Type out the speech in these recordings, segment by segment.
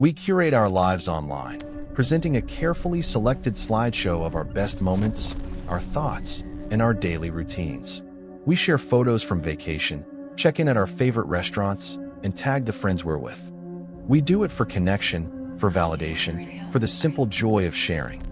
We curate our lives online, presenting a carefully selected slideshow of our best moments, our thoughts, and our daily routines. We share photos from vacation, check in at our favorite restaurants, and tag the friends we're with. We do it for connection, for validation, for the simple joy of sharing.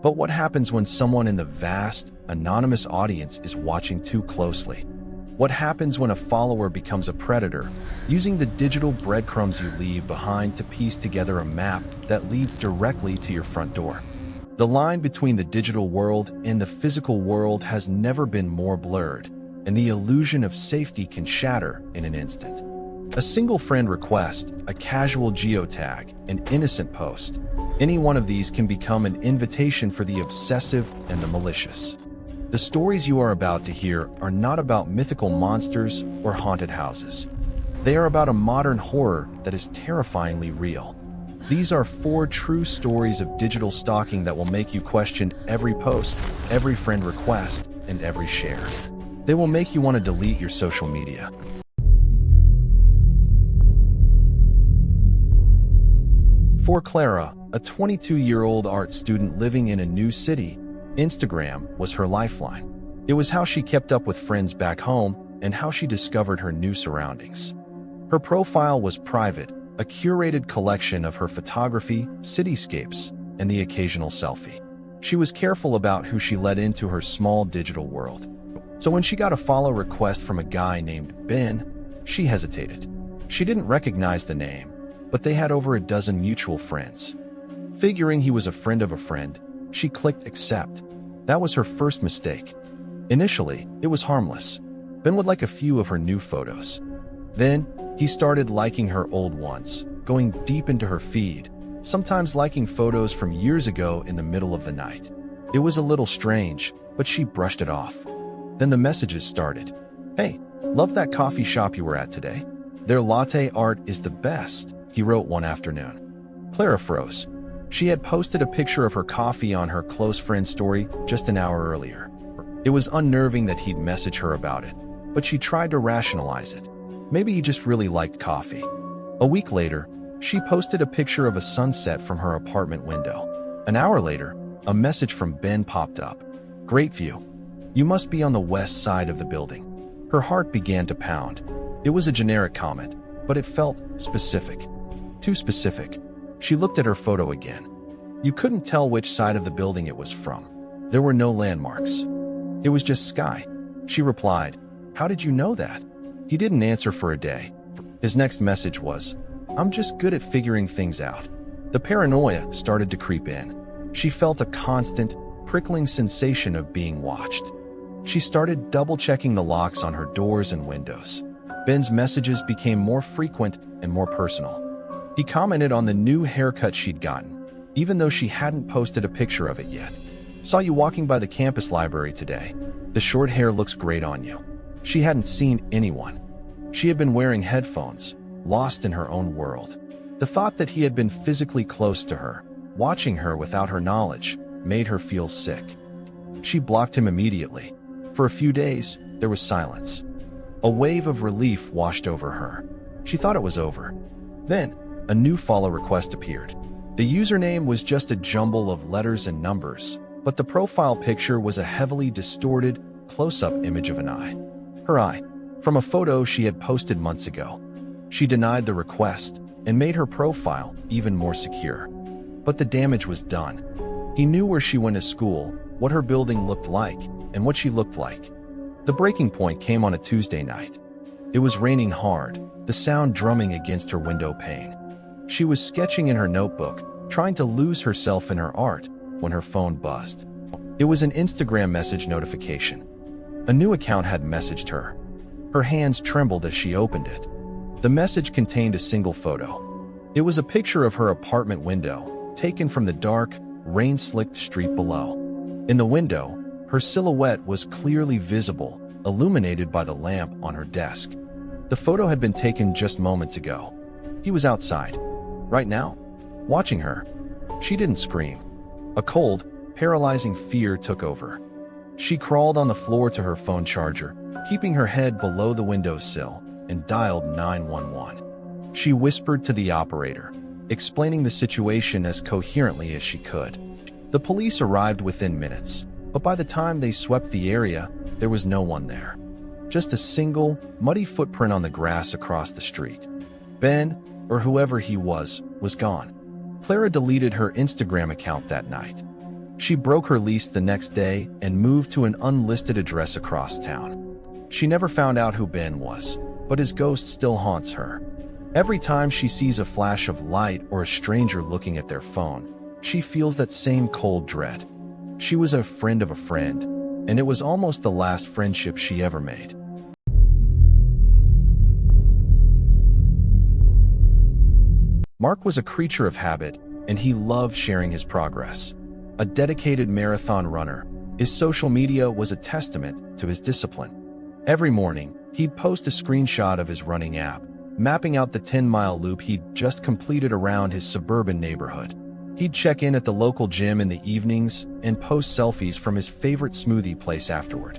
But what happens when someone in the vast, anonymous audience is watching too closely? What happens when a follower becomes a predator, using the digital breadcrumbs you leave behind to piece together a map that leads directly to your front door? The line between the digital world and the physical world has never been more blurred, and the illusion of safety can shatter in an instant. A single friend request, a casual geotag, an innocent post, any one of these can become an invitation for the obsessive and the malicious. The stories you are about to hear are not about mythical monsters or haunted houses. They are about a modern horror that is terrifyingly real. These are 4 true stories of digital stalking that will make you question every post, every friend request, and every share. They will make you want to delete your social media. For Clara, a 22-year-old art student living in a new city, Instagram was her lifeline. It was how she kept up with friends back home and how she discovered her new surroundings. Her profile was private, a curated collection of her photography, cityscapes, and the occasional selfie. She was careful about who she let into her small digital world. So when she got a follow request from a guy named Ben, she hesitated. She didn't recognize the name, but they had over a dozen mutual friends. Figuring he was a friend of a friend, she clicked accept. That was her first mistake. Initially, it was harmless. Ben would like a few of her new photos. Then, he started liking her old ones, going deep into her feed, sometimes liking photos from years ago in the middle of the night. It was a little strange, but she brushed it off. Then the messages started. "Hey, love that coffee shop you were at today. Their latte art is the best," he wrote one afternoon. Clara froze. She had posted a picture of her coffee on her close friend story just an hour earlier. It was unnerving that he'd message her about it, but she tried to rationalize it. Maybe he just really liked coffee. A week later, she posted a picture of a sunset from her apartment window. An hour later, a message from Ben popped up. "Great view. You must be on the west side of the building." Her heart began to pound. It was a generic comment, but it felt specific. Too specific. She looked at her photo again. You couldn't tell which side of the building it was from. There were no landmarks. It was just sky. She replied, "How did you know that?" He didn't answer for a day. His next message was, "I'm just good at figuring things out." The paranoia started to creep in. She felt a constant, prickling sensation of being watched. She started double-checking the locks on her doors and windows. Ben's messages became more frequent and more personal. He commented on the new haircut she'd gotten, even though she hadn't posted a picture of it yet. "Saw you walking by the campus library today. The short hair looks great on you." She hadn't seen anyone. She had been wearing headphones, lost in her own world. The thought that he had been physically close to her, watching her without her knowledge, made her feel sick. She blocked him immediately. For a few days, there was silence. A wave of relief washed over her. She thought it was over. Then, a new follow request appeared. The username was just a jumble of letters and numbers, but the profile picture was a heavily distorted, close-up image of an eye. Her eye, from a photo she had posted months ago. She denied the request and made her profile even more secure. But the damage was done. He knew where she went to school, what her building looked like, and what she looked like. The breaking point came on a Tuesday night. It was raining hard, the sound drumming against her window pane. She was sketching in her notebook, trying to lose herself in her art, when her phone buzzed. It was an Instagram message notification. A new account had messaged her. Her hands trembled as she opened it. The message contained a single photo. It was a picture of her apartment window, taken from the dark, rain-slicked street below. In the window, her silhouette was clearly visible, illuminated by the lamp on her desk. The photo had been taken just moments ago. He was outside, right now, watching her. She didn't scream. A cold, paralyzing fear took over. She crawled on the floor to her phone charger, keeping her head below the windowsill, and dialed 911. She whispered to the operator, explaining the situation as coherently as she could. The police arrived within minutes, but by the time they swept the area, there was no one there. Just a single, muddy footprint on the grass across the street. Ben, or whoever he was gone. Clara deleted her Instagram account that night. She broke her lease the next day and moved to an unlisted address across town. She never found out who Ben was, but his ghost still haunts her. Every time she sees a flash of light or a stranger looking at their phone, she feels that same cold dread. She was a friend of a friend, and it was almost the last friendship she ever made. Mark was a creature of habit, and he loved sharing his progress. A dedicated marathon runner, his social media was a testament to his discipline. Every morning, he'd post a screenshot of his running app, mapping out the 10-mile loop he'd just completed around his suburban neighborhood. He'd check in at the local gym in the evenings and post selfies from his favorite smoothie place afterward.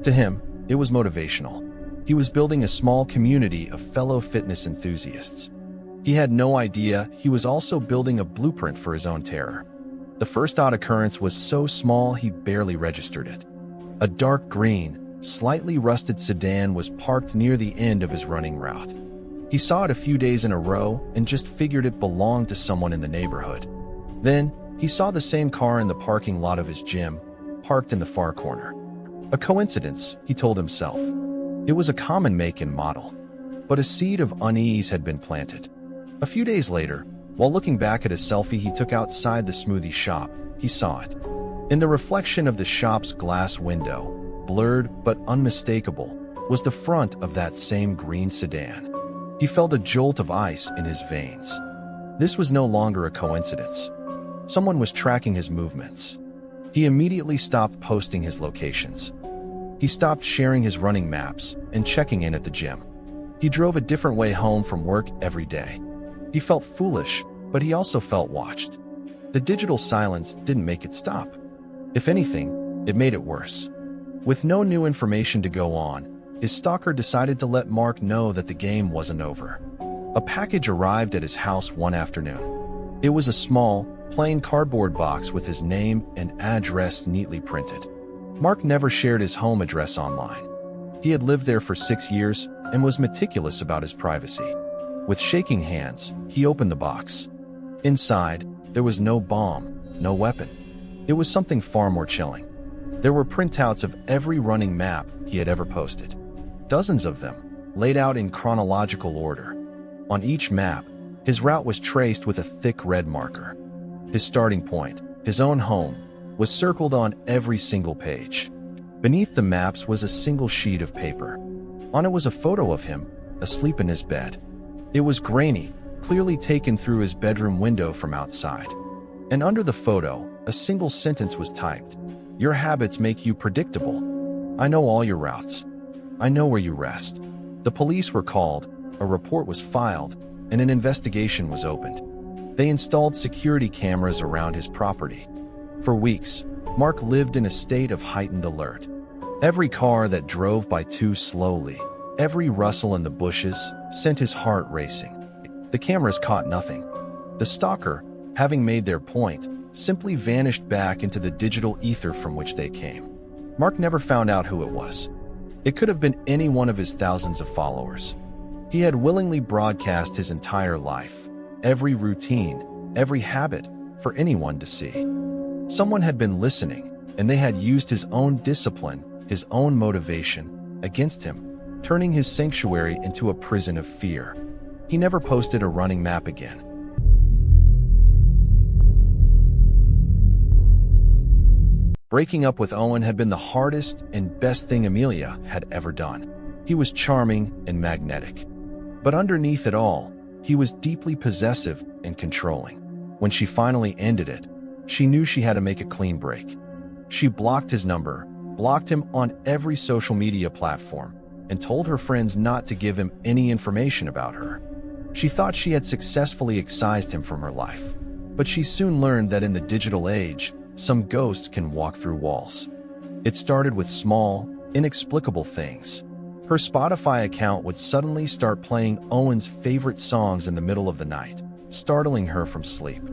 To him, it was motivational. He was building a small community of fellow fitness enthusiasts. He had no idea he was also building a blueprint for his own terror. The first odd occurrence was so small he barely registered it. A dark green, slightly rusted sedan was parked near the end of his running route. He saw it a few days in a row and just figured it belonged to someone in the neighborhood. Then, he saw the same car in the parking lot of his gym, parked in the far corner. A coincidence, he told himself. It was a common make and model. But a seed of unease had been planted. A few days later, while looking back at a selfie he took outside the smoothie shop, he saw it. In the reflection of the shop's glass window, blurred but unmistakable, was the front of that same green sedan. He felt a jolt of ice in his veins. This was no longer a coincidence. Someone was tracking his movements. He immediately stopped posting his locations. He stopped sharing his running maps and checking in at the gym. He drove a different way home from work every day. He felt foolish, but he also felt watched. The digital silence didn't make it stop. If anything, it made it worse. With no new information to go on, his stalker decided to let Mark know that the game wasn't over. A package arrived at his house one afternoon. It was a small, plain cardboard box with his name and address neatly printed. Mark never shared his home address online. He had lived there for 6 years and was meticulous about his privacy. With shaking hands, he opened the box. Inside, there was no bomb, no weapon. It was something far more chilling. There were printouts of every running map he had ever posted. Dozens of them, laid out in chronological order. On each map, his route was traced with a thick red marker. His starting point, his own home, was circled on every single page. Beneath the maps was a single sheet of paper. On it was a photo of him, asleep in his bed. It was grainy, clearly taken through his bedroom window from outside. And under the photo, a single sentence was typed. "Your habits make you predictable. I know all your routes. I know where you rest." The police were called, a report was filed, and an investigation was opened. They installed security cameras around his property. For weeks, Mark lived in a state of heightened alert. Every car that drove by too slowly, every rustle in the bushes, sent his heart racing. The cameras caught nothing. The stalker, having made their point, simply vanished back into the digital ether from which they came. Mark never found out who it was. It could have been any one of his thousands of followers. He had willingly broadcast his entire life, every routine, every habit, for anyone to see. Someone had been listening, and they had used his own discipline, his own motivation, against him, turning his sanctuary into a prison of fear. He never posted a running map again. Breaking up with Owen had been the hardest and best thing Amelia had ever done. He was charming and magnetic. But underneath it all, he was deeply possessive and controlling. When she finally ended it, she knew she had to make a clean break. She blocked his number, blocked him on every social media platform, and told her friends not to give him any information about her. She thought she had successfully excised him from her life. But she soon learned that in the digital age, some ghosts can walk through walls. It started with small, inexplicable things. Her Spotify account would suddenly start playing Owen's favorite songs in the middle of the night. startling her from sleep.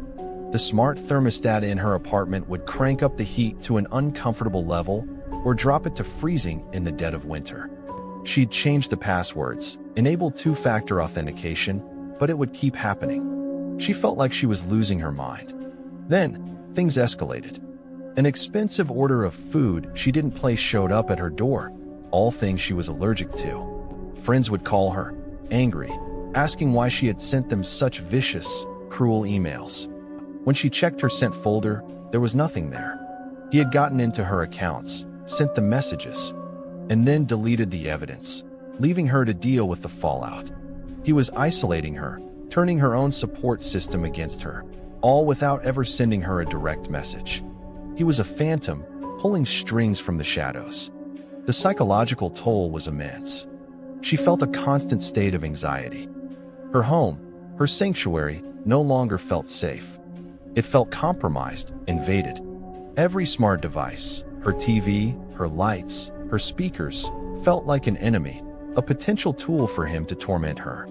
The smart thermostat in her apartment would crank up the heat to an uncomfortable level or drop it to freezing in the dead of winter. She'd changed the passwords, enabled two-factor authentication, but it would keep happening. She felt like she was losing her mind. Then, things escalated. An expensive order of food she didn't place showed up at her door, all things she was allergic to. Friends would call her, angry, asking why she had sent them such vicious, cruel emails. When she checked her sent folder, there was nothing there. He had gotten into her accounts, sent the messages, and then deleted the evidence, leaving her to deal with the fallout. He was isolating her, turning her own support system against her, all without ever sending her a direct message. He was a phantom, pulling strings from the shadows. The psychological toll was immense. She felt a constant state of anxiety. Her home, her sanctuary, no longer felt safe. It felt compromised, invaded. Every smart device, her TV, her lights, her speakers, felt like an enemy, a potential tool for him to torment her.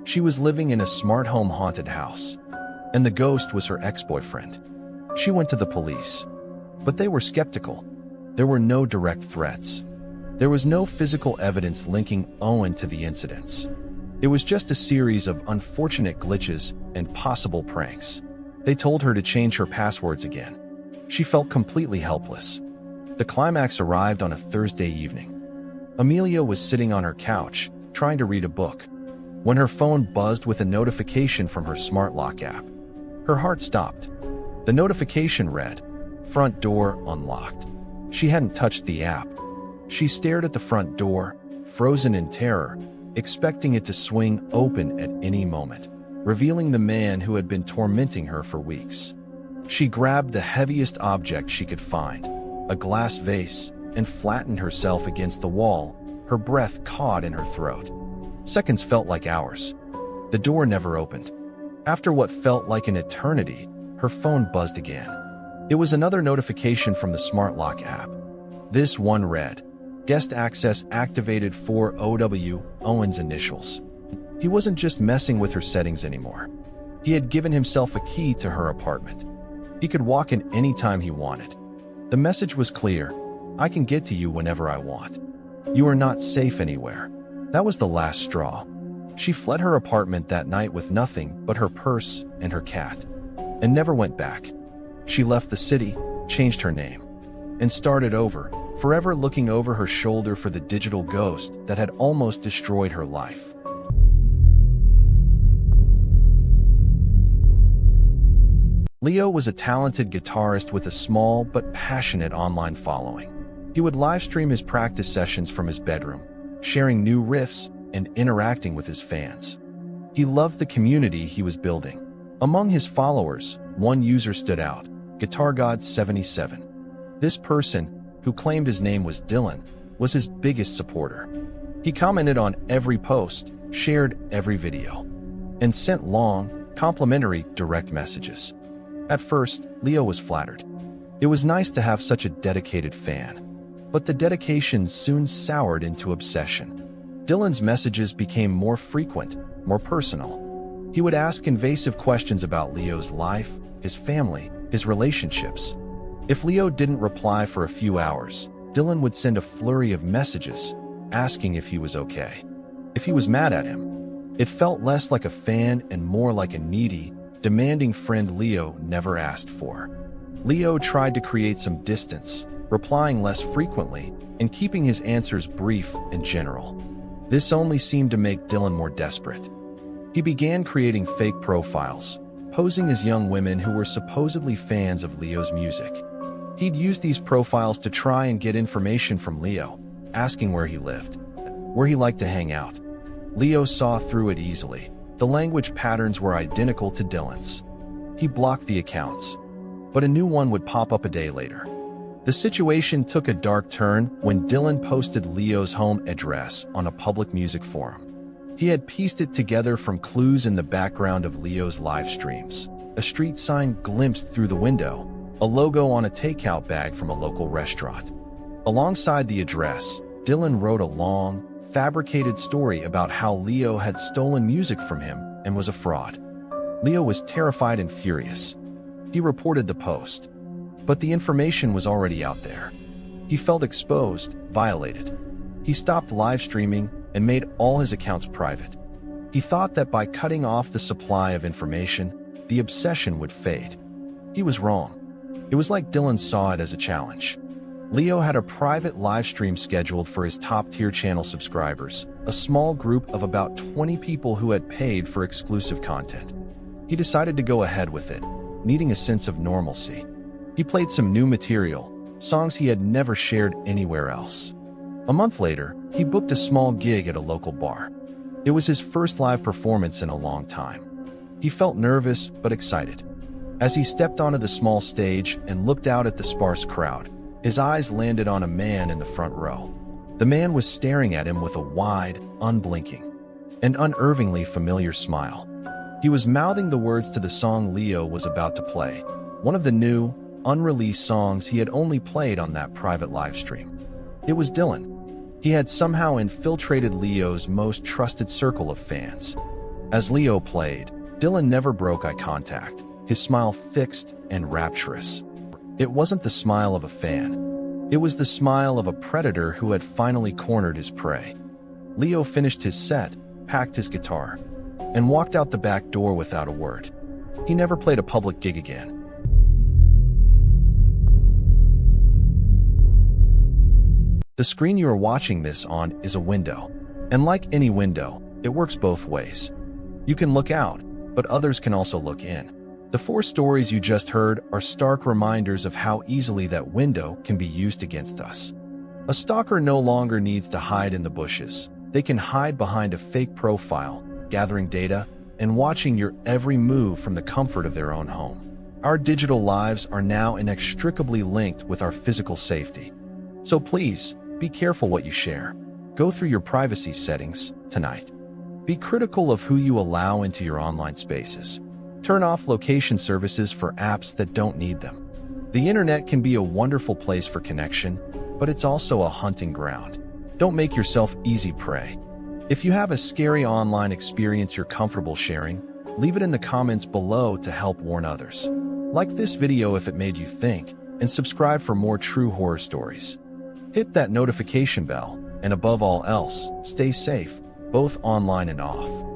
She was living in a smart home haunted house, and the ghost was her ex-boyfriend. She went to the police, but they were skeptical. There were no direct threats. There was no physical evidence linking Owen to the incidents. It was just a series of unfortunate glitches and possible pranks. They told her to change her passwords again. She felt completely helpless. The climax arrived on a Thursday evening. Amelia was sitting on her couch, trying to read a book, when her phone buzzed with a notification from her smart lock app. Her heart stopped. The notification read, "Front door unlocked." She hadn't touched the app. She stared at the front door, frozen in terror, expecting it to swing open at any moment, revealing the man who had been tormenting her for weeks. She grabbed the heaviest object she could find, a glass vase, and flattened herself against the wall, her breath caught in her throat. Seconds felt like hours. The door never opened. After what felt like an eternity, her phone buzzed again. It was another notification from the Smart Lock app. This one read, "Guest access activated for OW, Owen's initials." He wasn't just messing with her settings anymore. He had given himself a key to her apartment. He could walk in any time he wanted. The message was clear. "I can get to you whenever I want. You are not safe anywhere." That was the last straw. She fled her apartment that night with nothing but her purse and her cat, and never went back. She left the city, changed her name, and started over, forever looking over her shoulder for the digital ghost that had almost destroyed her life. Leo was a talented guitarist with a small but passionate online following. He would live-stream his practice sessions from his bedroom, sharing new riffs and interacting with his fans. He loved the community he was building. Among his followers, one user stood out, GuitarGod77. This person, who claimed his name was Dylan, was his biggest supporter. He commented on every post, shared every video, and sent long, complimentary direct messages. At first, Leo was flattered. It was nice to have such a dedicated fan. But the dedication soon soured into obsession. Dylan's messages became more frequent, more personal. He would ask invasive questions about Leo's life, his family, his relationships. If Leo didn't reply for a few hours, Dylan would send a flurry of messages, asking if he was okay, if he was mad at him. It felt less like a fan and more like a needy, demanding friend Leo never asked for. Leo tried to create some distance, replying less frequently and keeping his answers brief and general. This only seemed to make Dylan more desperate. He began creating fake profiles, posing as young women who were supposedly fans of Leo's music. He'd use these profiles to try and get information from Leo, asking where he lived, where he liked to hang out. Leo saw through it easily. The language patterns were identical to Dylan's. He blocked the accounts, but a new one would pop up a day later. The situation took a dark turn when Dylan posted Leo's home address on a public music forum. He had pieced it together from clues in the background of Leo's live streams. A street sign glimpsed through the window, a logo on a takeout bag from a local restaurant. Alongside the address, Dylan wrote a long, fabricated story about how Leo had stolen music from him and was a fraud. Leo was terrified and furious. He reported the post. But the information was already out there. He felt exposed, violated. He stopped live streaming and made all his accounts private. He thought that by cutting off the supply of information, the obsession would fade. He was wrong. It was like Dylan saw it as a challenge. Leo had a private live stream scheduled for his top-tier channel subscribers, a small group of about 20 people who had paid for exclusive content. He decided to go ahead with it, needing a sense of normalcy. He played some new material, songs he had never shared anywhere else. A month later, he booked a small gig at a local bar. It was his first live performance in a long time. He felt nervous but excited. As he stepped onto the small stage and looked out at the sparse crowd, his eyes landed on a man in the front row. The man was staring at him with a wide, unblinking, and unnervingly familiar smile. He was mouthing the words to the song Leo was about to play, one of the new, unreleased songs he had only played on that private live stream. It was Dylan. He had somehow infiltrated Leo's most trusted circle of fans. As Leo played, Dylan never broke eye contact, his smile fixed and rapturous. It wasn't the smile of a fan. It was the smile of a predator who had finally cornered his prey. Leo finished his set, packed his guitar, and walked out the back door without a word. He never played a public gig again. The screen you are watching this on is a window. And like any window, it works both ways. You can look out, but others can also look in. The 4 stories you just heard are stark reminders of how easily that window can be used against us. A stalker no longer needs to hide in the bushes. They can hide behind a fake profile, gathering data, and watching your every move from the comfort of their own home. Our digital lives are now inextricably linked with our physical safety. So please, be careful what you share. Go through your privacy settings tonight. Be critical of who you allow into your online spaces. Turn off location services for apps that don't need them. The internet can be a wonderful place for connection, but it's also a hunting ground. Don't make yourself easy prey. If you have a scary online experience you're comfortable sharing, leave it in the comments below to help warn others. Like this video if it made you think, and subscribe for more true horror stories. Hit that notification bell, and above all else, stay safe, both online and off.